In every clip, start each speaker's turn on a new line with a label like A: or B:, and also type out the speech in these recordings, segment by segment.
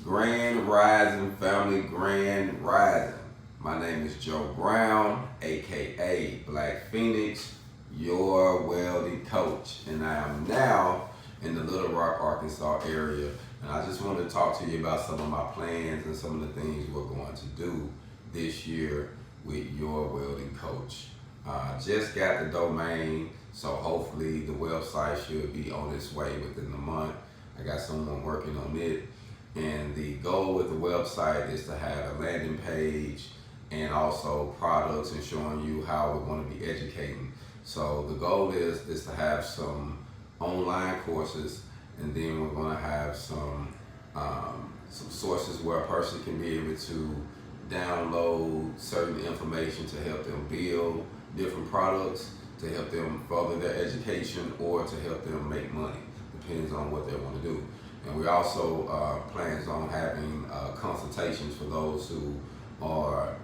A: Grand Rising family, Grand Rising. My name is Joe Brown, aka Black Feniks, your welding coach, and I am now in the Little Rock, Arkansas area. And I just wanted to talk to you about some of my plans and some of the things we're going to do this year with your welding coach. Just got the domain, so hopefully the website should be on its way within the month. I got someone working on it. And the goal with the website is to have a landing page and also products and showing you how we're going to be educating. So the goal is to have some online courses, and then we're going to have some sources where a person can be able to download certain information to help them build different products, to help them further their education, or to help them make money. Depends on what they want to do. And we also plans on having consultations for those who are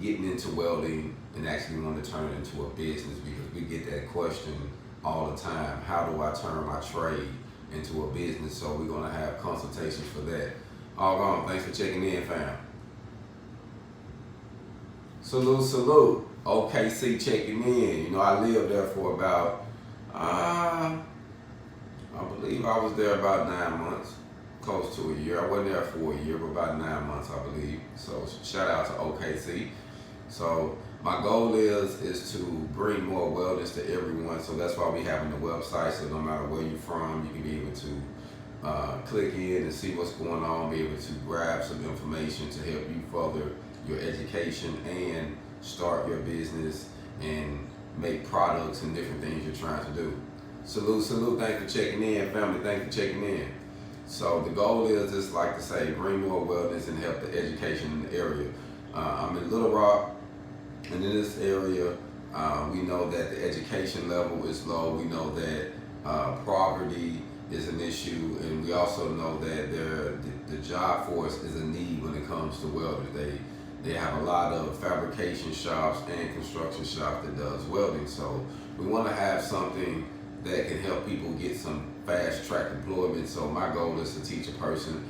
A: getting into welding and actually want to turn it into a business, because we get that question all the time. How do I turn my trade into a business? So we're going to have consultations for that. HogOn, thanks for checking in, fam. Salute, salute. OKC checking in. You know, I lived there for about I believe I was there about 9 months, close to a year. I wasn't there for a year, but about 9 months, I believe. So shout out to OKC. So my goal is to bring more wellness to everyone. So that's why we having the website. So no matter where you're from, you can be able to click in and see what's going on, be able to grab some information to help you further your education and start your business and make products and different things you're trying to do. Salute, salute, thanks for checking in, family, thanks for checking in. So the goal is, just like to say, bring more wellness and help the education in the area. I'm in Little Rock, and in this area, we know that the education level is low. We know that poverty is an issue, and we also know that the job force is a need when it comes to welders. They have a lot of fabrication shops and construction shops that does welding. So we want to have something that can help people get some fast track employment. So my goal is to teach a person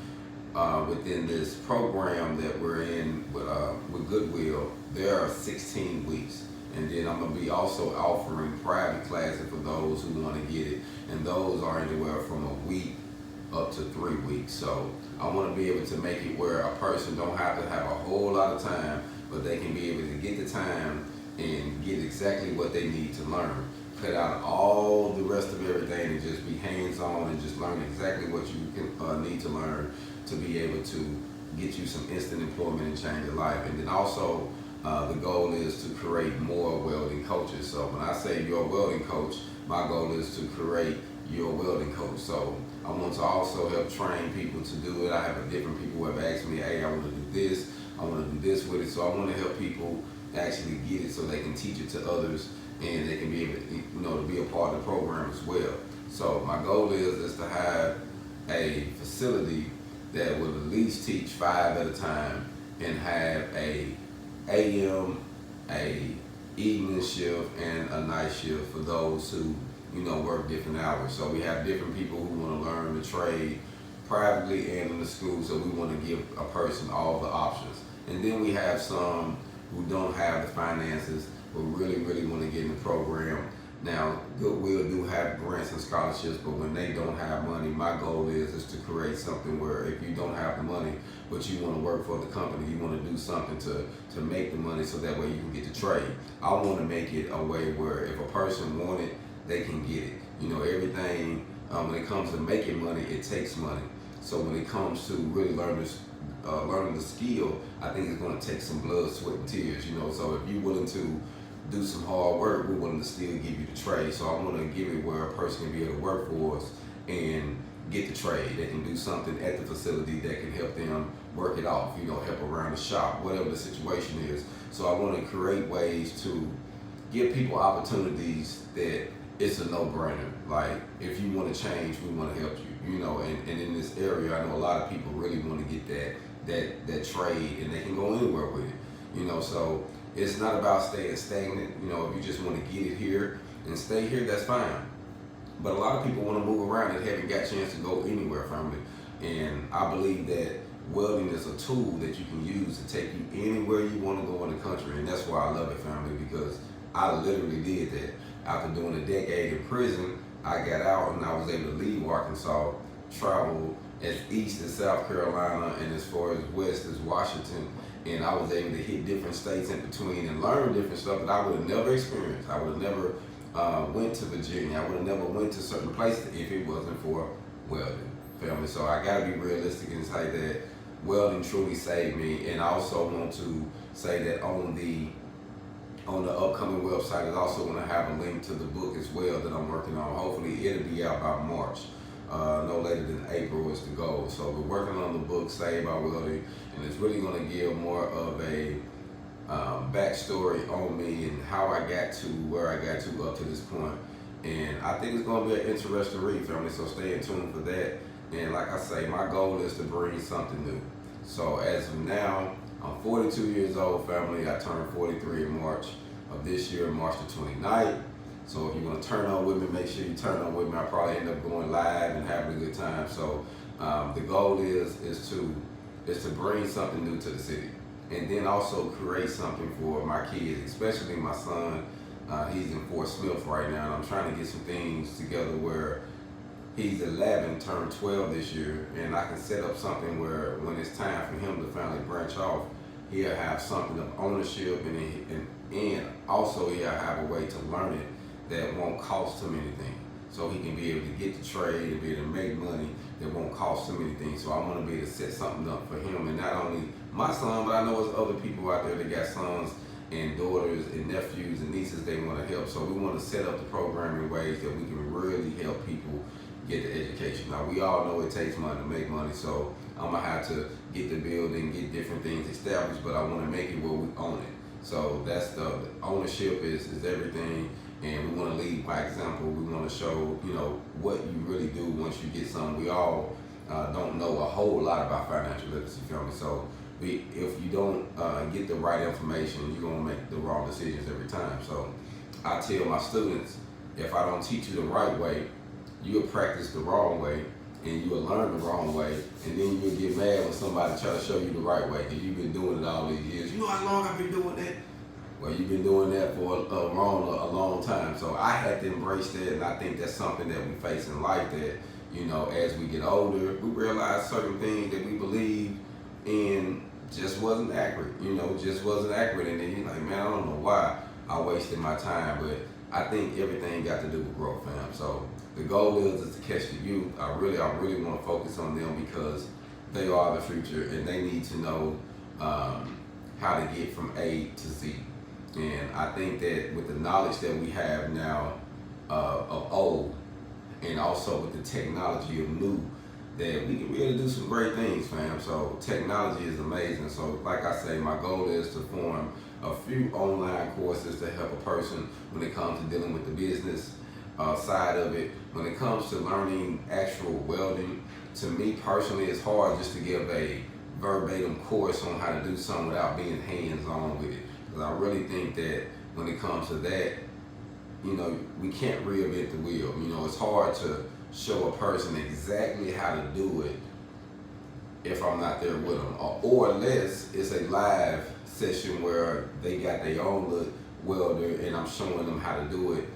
A: within this program that we're in with Goodwill. There are 16 weeks. And then I'm going to be also offering private classes for those who want to get it. And those are anywhere from a week up to 3 weeks. So I want to be able to make it where a person don't have to have a whole lot of time, but they can be able to get the time and get exactly what they need to learn. Cut out all the rest of everything and just be hands-on and just learn exactly what you can, need to learn to be able to get you some instant employment and change your life. And then also the goal is to create more welding coaches. So when I say you're a welding coach, my goal is to create your welding coach. So I want to also help train people to do it. I have different people who have asked me, hey, I want to do this, I want to do this with it. So I want to help people actually get it so they can teach it to others, and they can be able to be a part of the program as well. So my goal is to have a facility that will at least teach 5 at a time, and have a AM, a evening shift, and a night shift for those who work different hours. So we have different people who want to learn the trade privately and in the school. So we want to give a person all the options. And then we have some who don't have the finances but really want to get in the program. Now, Goodwill do have grants and scholarships, but when they don't have money, my goal is to create something where if you don't have the money, but you want to work for the company, you want to do something to make the money so that way you can get the trade. I want to make it a way where if a person wants it, they can get it. Everything, when it comes to making money, it takes money. So when it comes to really learning the skill, I think it's going to take some blood, sweat, and tears. So if you're willing to do some hard work, we're willing to still give you the trade. So I want to give it where a person can be able to work for us and get the trade. They can do something at the facility that can help them work it off, help around the shop, whatever the situation is. So I want to create ways to give people opportunities that it's a no-brainer. Like, if you want to change, we want to help you, and in this area, I know a lot of people really want to get that trade, and they can go anywhere with it, so it's not about staying stagnant. If you just want to get it here and stay here, that's fine. But a lot of people want to move around and haven't got a chance to go anywhere from it. And I believe that welding is a tool that you can use to take you anywhere you want to go in the country. And that's why I love it, family, because I literally did that. After doing a decade in prison, I got out and I was able to leave Arkansas, travel as east as South Carolina and as far as west as Washington. And I was able to hit different states in between and learn different stuff that I would have never experienced. I would have never went to Virginia. I would have never went to certain places if it wasn't for welding, family. So I gotta be realistic and say that welding truly saved me. And I also want to say that on the upcoming website is also going to have a link to the book as well that I'm working on. Hopefully it'll be out by March. No later than April is the goal. So we're working on the book, Saved by Welding, and it's really going to give more of a backstory on me and how I got to where I got to up to this point. And I think it's going to be an interesting read, family, so stay in tune for that. And like I say, my goal is to bring something new. So as of now, I'm 42 years old, family. I turned 43 in March of this year, March the 29th. So if you're gonna turn on with me, make sure you turn on with me. I'll probably end up going live and having a good time. So the goal is to bring something new to the city, and then also create something for my kids, especially my son. He's in Fort Smith right now, and I'm trying to get some things together where he's 11, turned 12 this year, and I can set up something where when it's time for him to finally branch off, he'll have something of ownership, and also he'll have a way to learn it that won't cost him anything. So he can be able to get the trade and be able to make money that won't cost him anything. So I want to be able to set something up for him, and not only my son, but I know there's other people out there that got sons and daughters and nephews and nieces they want to help. So we want to set up the program in ways that we can really help people get the education. Now we all know it takes money to make money, so I'm gonna have to get the building, get different things established, but I want to make it where we own it. So that's the ownership is everything, and we want to lead by example. We want to show, you know, what you really do once you get something. We all don't know a whole lot about financial literacy, family. So if you don't get the right information, you're gonna make the wrong decisions every time. So I tell my students, if I don't teach you the right way, you'll practice the wrong way, and you'll learn the wrong way, and then you'll get mad when somebody try to show you the right way, because you've been doing it all these years. You know how long I've been doing that? Well, you've been doing that for a long time. So I had to embrace that, and I think that's something that we face in life, that, you know, as we get older, we realize certain things that we believe in just wasn't accurate, you know, just wasn't accurate. And then you're like, man, I don't know why I wasted my time, but I think everything got to do with growth, fam. So the goal is to catch the youth. I really want to focus on them, because they are the future, and they need to know how to get from A to Z. And I think that with the knowledge that we have now of old, and also with the technology of new, that we can really do some great things, fam. So technology is amazing. So like I say, my goal is to form a few online courses to help a person when it comes to dealing with the business side of it. When it comes to learning actual welding, to me personally, it's hard just to give a verbatim course on how to do something without being hands-on with it. Because I really think that when it comes to that, you know, we can't reinvent the wheel. You know, it's hard to show a person exactly how to do it if I'm not there with them, or unless it's a live session where they got their own little welder and I'm showing them how to do it,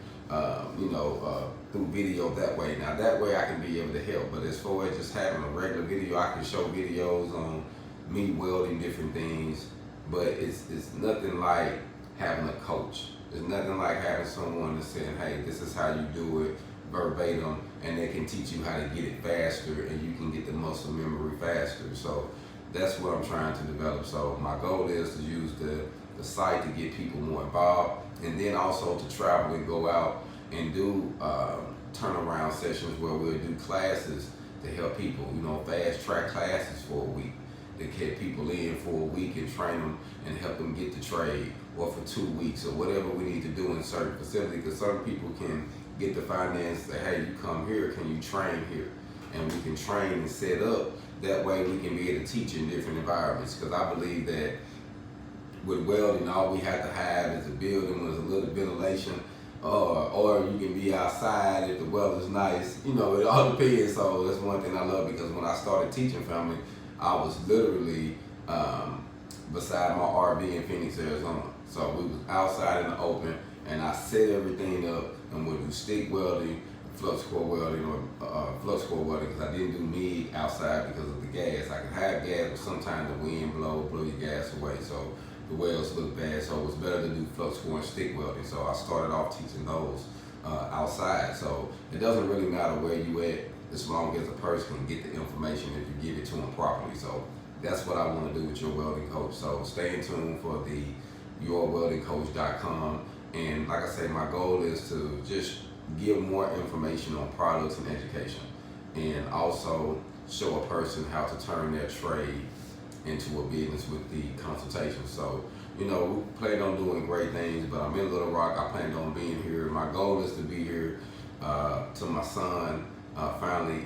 A: through video that way. Now that way I can be able to help, but as far as just having a regular video, I can show videos on me welding different things, but it's nothing like having a coach. It's nothing like having someone that's saying, hey, this is how you do it verbatim, and they can teach you how to get it faster, and you can get the muscle memory faster. So that's what I'm trying to develop. So my goal is to use the site to get people more involved, and then also to travel and go out and do turnaround sessions where we'll do classes to help people, you know, fast track classes for a week, to get people in for a week and train them and help them get the trade, or for 2 weeks, or whatever we need to do in certain facilities, because certain people can get the finance, say, hey, you come here, can you train here? And we can train and set up, that way we can be able to teach in different environments, because I believe that with welding, all we have to have is a building with a little ventilation, or you can be outside if the weather's nice. You know, it all depends. So that's one thing I love, because when I started teaching family, I was literally beside my RV in Feniks, Arizona. So we was outside in the open, and I set everything up and would do stick welding, flux core welding, or flux core welding, because I didn't do MIG outside because of the gas. I could have gas, but sometimes the wind blow your gas away, so the welds look bad. So it was better to do flux core and stick welding. So I started off teaching those outside. So it doesn't really matter where you at, as long as a person can get the information if you give it to them properly. So that's what I want to do with Your Welding Coach. So stay in tune for the yourweldingcoach.com. And like I say, my goal is to just give more information on products and education, and also show a person how to turn their trade into a business with the consultation. So, you know, we plan on doing great things, but I'm in Little Rock. I plan on being here. My goal is to be here till my son finally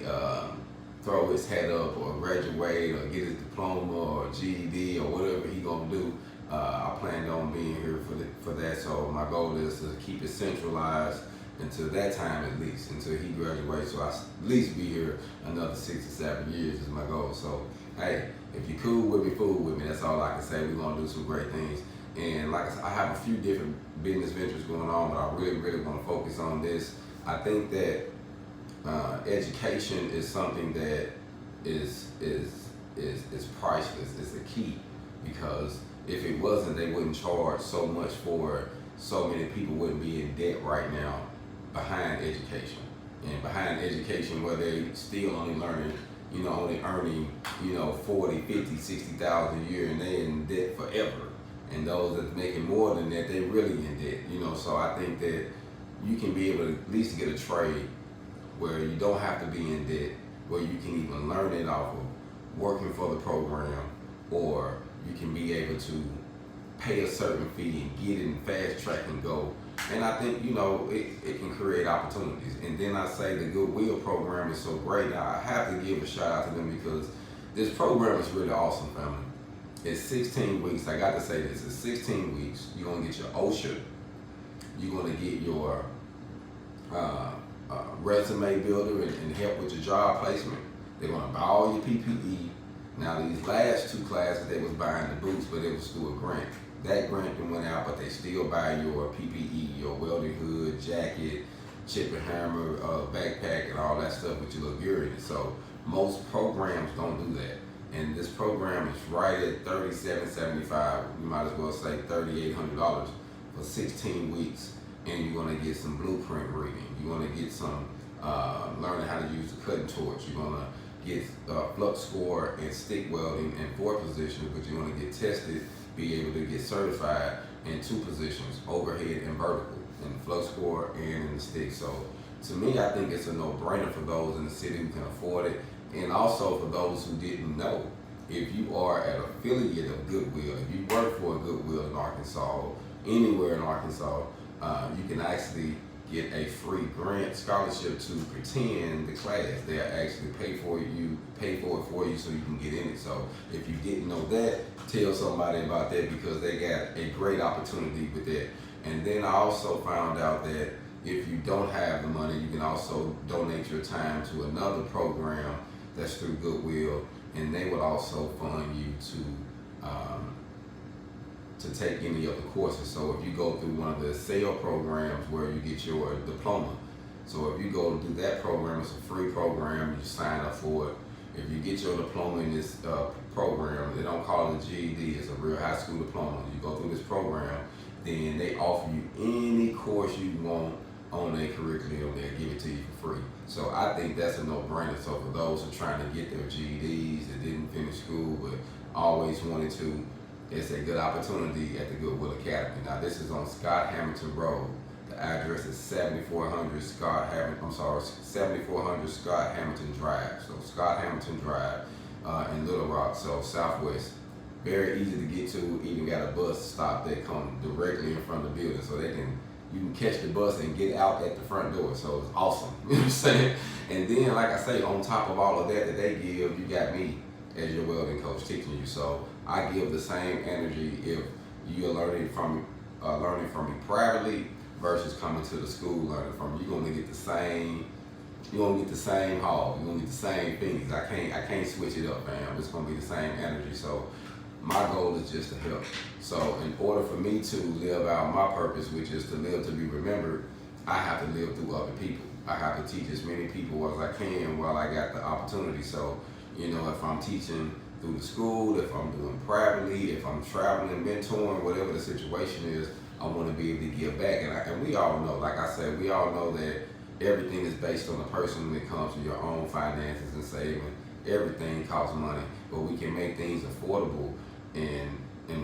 A: throw his head up, or graduate, or get his diploma, or GED, or whatever he gonna do. I plan on being here for that. So my goal is to keep it centralized until that time, at least, until he graduates. So I at least be here another 6 to 7 years is my goal. So hey, if you're cool with me, fool with me. That's all I can say. We're gonna do some great things. And like I said, I have a few different business ventures going on, but I really want to focus on this. I think that education is something that is priceless. It's a key, because if it wasn't, they wouldn't charge so much for it. So many people wouldn't be in debt right now behind education. And behind education, where they still only learning, you know, only earning, you know, 40, 50, 60,000 a year, and they in debt forever. And those that's making more than that, they really in debt, you know. So I think that you can be able to at least get a trade where you don't have to be in debt, where you can even learn it off of working for the program, or you can be able to pay a certain fee and get it in fast track and go. And I think, you know, it can create opportunities. And then I say the Goodwill program is so great. Now I have to give a shout out to them, because this program is really awesome, family. It's 16 weeks. I got to say this. It's 16 weeks. You're going to get your OSHA. You're going to get your resume builder and help with your job placement. They're going to buy all your PPE. Now these last 2 classes, they was buying the boots, but it was through a grant. That grant went out, but they still buy your PPE, your welding hood, jacket, chip and hammer, backpack, and all that stuff with your little gear in it. So most programs don't do that. And this program is right at $37.75. You might as well say $3,800 for 16 weeks. And you're gonna get some blueprint reading. You're gonna get some learning how to use the cutting torch. You're gonna get flux core and stick welding in 4 positions, but you're gonna get tested, be able to get certified in 2 positions, overhead and vertical, in the flux core and in the stick. So to me, I think it's a no-brainer for those in the city who can afford it. And also for those who didn't know, if you are an affiliate of Goodwill, if you work for a Goodwill in Arkansas, anywhere in Arkansas, you can actually get a free grant scholarship to pretend the class. They'll actually pay for it for you so you can get in it. So if you didn't know that, tell somebody about that, because they got a great opportunity with that. And then I also found out that if you don't have the money, you can also donate your time to another program that's through Goodwill, and they would also fund you to take any of the courses. So if you go through one of the SAIL programs where you get your diploma, so if you go do that program, it's a free program, you sign up for it. If you get your diploma in this program, they don't call it a GED, it's a real high school diploma. You go through this program, then they offer you any course you want on their curriculum, they'll give it to you for free. So I think that's a no-brainer. So for those who are trying to get their GEDs that didn't finish school but always wanted to, it's a good opportunity at the Goodwill Academy. Now this is on Scott Hamilton Road. The address is 7400 Scott Hamilton Drive. So Scott Hamilton Drive in Little Rock, so Southwest. Very easy to get to. Even got a bus stop that comes directly in front of the building, so you can catch the bus and get out at the front door. So it's awesome. You know what I'm saying? And then, like I say, on top of all of that they give, you got me as your welding coach teaching you. So I give the same energy if you're learning from me privately, versus coming to the school learning from. You're gonna get the same. You're gonna get the same haul. You're gonna get the same things. I can't switch it up, fam. It's gonna be the same energy. So my goal is just to help. So in order for me to live out my purpose, which is to live to be remembered, I have to live through other people. I have to teach as many people as I can while I got the opportunity. So, you know, if I'm teaching through the school, if I'm doing privately, if I'm traveling, mentoring, whatever the situation is, I want to be able to give back. And we all know, like I said, we all know that everything is based on the person when it comes to your own finances and saving. Everything costs money, but we can make things affordable and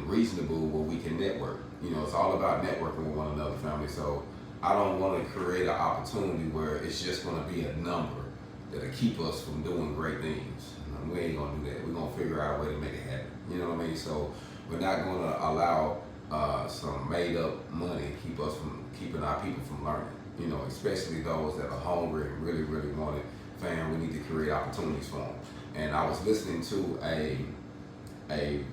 A: reasonable where we can network. You know, it's all about networking with one another, family. So I don't want to create an opportunity where it's just going to be a number that'll keep us from doing great things. We ain't going to do that. We're going to figure out a way to make it happen. You know what I mean? So we're not going to allow some made up money keep us from keeping our people from learning. You know, especially those that are hungry and really, really want it. Fam, we need to create opportunities for them. And I was listening to a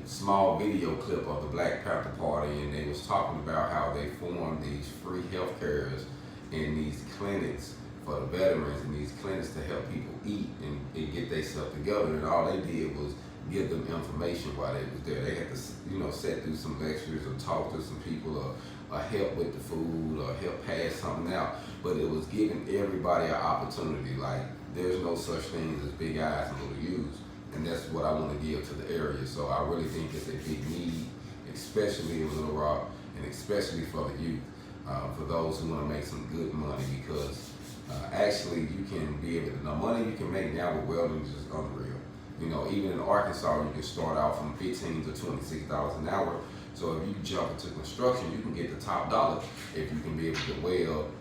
A: small video clip of the Black Panther Party, and they was talking about how they formed these free health cares in these clinics for the veterans, and these clinics to help people eat and get themselves together. And all they did was give them information while they was there. They had to, you know, sit through some lectures or talk to some people or help with the food or help pass something out. But it was giving everybody an opportunity. Like, there's no such thing as big eyes and little U's. And that's what I want to give to the area. So I really think it's a big need, especially in Little Rock, and especially for the youth, for those who want to make some good money, because actually you can be able to, the money you can make now with welding is just unreal. You know, even in Arkansas, you can start out from $15 to $26 an hour. So if you jump into construction, you can get the top dollar if you can be able to weld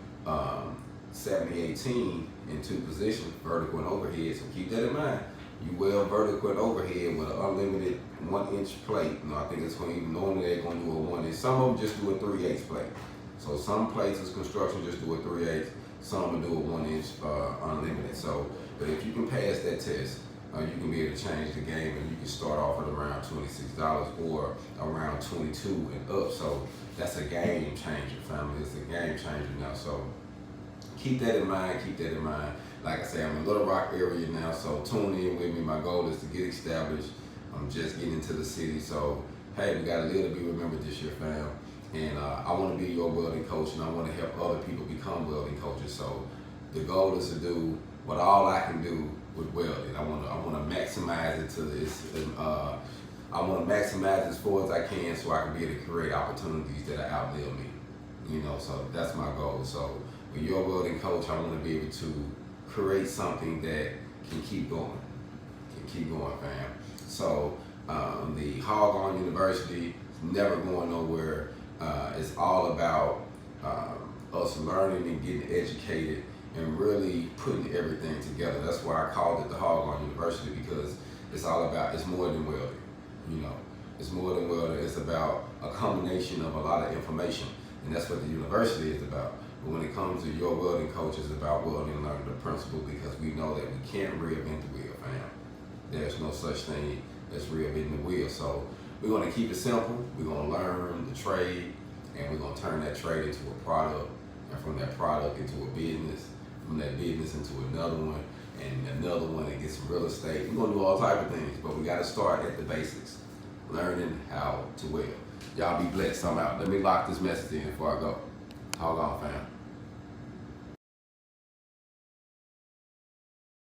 A: 70-18 in two positions, vertical and overhead. So keep that in mind. You weld vertical and overhead with an unlimited 1-inch plate. You know, I think it's going to even, normally they're going to do a 1 inch. Some of them just do a 3/8 plate. So some places, construction, just do a 3/8. Some will do a 1 inch unlimited. So, but if you can pass that test, you can be able to change the game, and you can start off at around $26 or around $22 and up. So that's a game changer, family. It's a game changer now. So keep that in mind. Keep that in mind. Like I say, I'm in Little Rock area now, so tune in with me. My goal is to get established. I'm just getting into the city, so hey, we got to live to be remembered this year, fam. And I want to be your welding coach, and I want to help other people become welding coaches. So the goal is to do what all I can do with welding. I want to maximize it to this. I want to maximize it as far as I can, so I can be able to create opportunities that outlive me. You know, so that's my goal. So when you're a welding coach, I want to be able to create something that can keep going, fam. So the HogOn University is never going nowhere. It's all about us learning and getting educated and really putting everything together. That's why I called it the HogOn University, because it's all about, it's more than welding. You know, it's more than welding. It's about a combination of a lot of information, and that's what the university is about. But when it comes to your welding coach, it's about welding and learning the principle, because we know that we can't reinvent the wheel, fam. There's no such thing as reinventing the wheel. So we're going to keep it simple. We're going to learn the trade, and we're going to turn that trade into a product, and from that product into a business, from that business into another one, and another one, and get some real estate. We're going to do all type of things, but we got to start at the basics, learning how to weld. Y'all be blessed. I'm out. Let me lock this message in before I go. HogOn, fam.